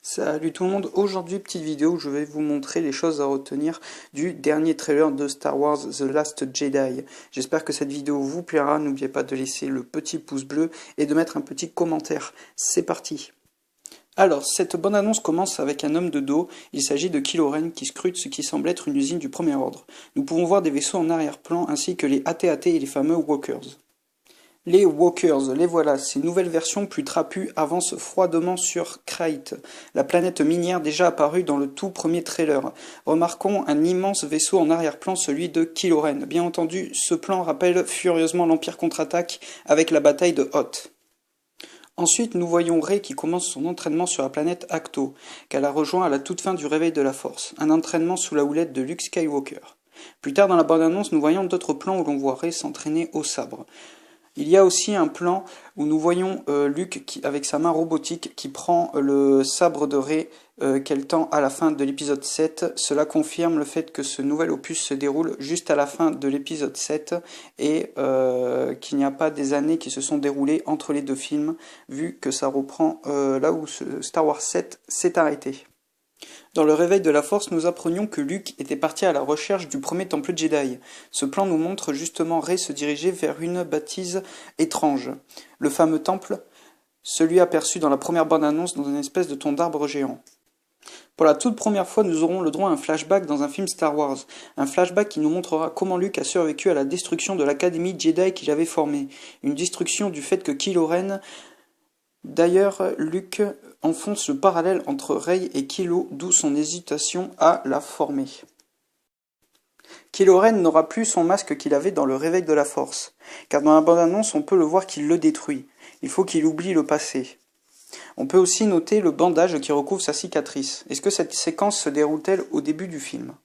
Salut tout le monde, aujourd'hui petite vidéo où je vais vous montrer les choses à retenir du dernier trailer de Star Wars The Last Jedi. J'espère que cette vidéo vous plaira, n'oubliez pas de laisser le petit pouce bleu et de mettre un petit commentaire. C'est parti. Alors, cette bande-annonce commence avec un homme de dos, il s'agit de Kylo Ren qui scrute ce qui semble être une usine du Premier Ordre. Nous pouvons voir des vaisseaux en arrière-plan ainsi que les AT-AT et les fameux Walkers. Les Walkers, les voilà, ces nouvelles versions plus trapues avancent froidement sur Crait, la planète minière déjà apparue dans le tout premier trailer. Remarquons un immense vaisseau en arrière-plan, celui de Kylo Ren. Bien entendu, ce plan rappelle furieusement l'Empire contre-attaque avec la bataille de Hoth. Ensuite, nous voyons Rey qui commence son entraînement sur la planète Ahch-To, qu'elle a rejoint à la toute fin du Réveil de la Force, un entraînement sous la houlette de Luke Skywalker. Plus tard dans la bande-annonce, nous voyons d'autres plans où l'on voit Rey s'entraîner au sabre. Il y a aussi un plan où nous voyons Luke avec sa main robotique qui prend le sabre de Rey qu'elle tend à la fin de l'épisode 7. Cela confirme le fait que ce nouvel opus se déroule juste à la fin de l'épisode 7 et qu'il n'y a pas des années qui se sont déroulées entre les deux films, vu que ça reprend là où Star Wars 7 s'est arrêté. Dans le Réveil de la Force, nous apprenions que Luke était parti à la recherche du premier temple Jedi. Ce plan nous montre justement Rey se diriger vers une bâtisse étrange. Le fameux temple, celui aperçu dans la première bande-annonce dans une espèce de tronc d'arbre géant. Pour la toute première fois, nous aurons le droit à un flashback dans un film Star Wars. Un flashback qui nous montrera comment Luke a survécu à la destruction de l'académie Jedi qu'il avait formée. Une destruction du fait que Kylo Ren... D'ailleurs, Luke enfonce le parallèle entre Rey et Kylo, d'où son hésitation à la former. Kylo Ren n'aura plus son masque qu'il avait dans le Réveil de la Force, car dans la bande-annonce on peut le voir qu'il le détruit. Il faut qu'il oublie le passé. On peut aussi noter le bandage qui recouvre sa cicatrice. Est-ce que cette séquence se déroule-t-elle au début du film ?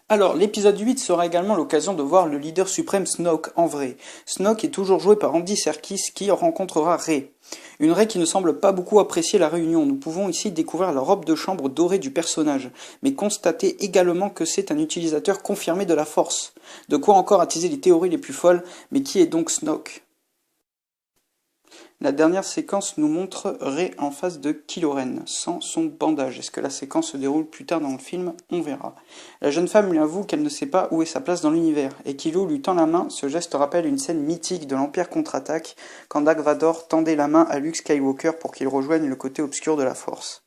Alors, l'épisode 8 sera également l'occasion de voir le leader suprême Snoke en vrai. Snoke est toujours joué par Andy Serkis qui rencontrera Rey. Une Rey qui ne semble pas beaucoup apprécier la réunion. Nous pouvons ici découvrir la robe de chambre dorée du personnage, mais constater également que c'est un utilisateur confirmé de la Force. De quoi encore attiser les théories les plus folles, mais qui est donc Snoke ? La dernière séquence nous montre Rey en face de Kylo Ren, sans son bandage. Est-ce que la séquence se déroule plus tard dans le film ? On verra. La jeune femme lui avoue qu'elle ne sait pas où est sa place dans l'univers, et Kylo lui tend la main. Ce geste rappelle une scène mythique de l'Empire contre-attaque, quand Dark Vador tendait la main à Luke Skywalker pour qu'il rejoigne le côté obscur de la Force.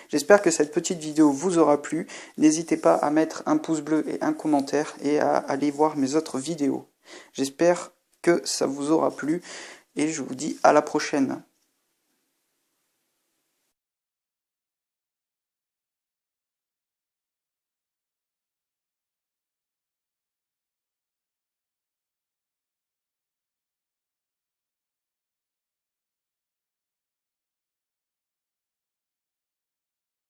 J'espère que cette petite vidéo vous aura plu. N'hésitez pas à mettre un pouce bleu et un commentaire, et à aller voir mes autres vidéos. J'espère que ça vous aura plu. Et je vous dis à la prochaine.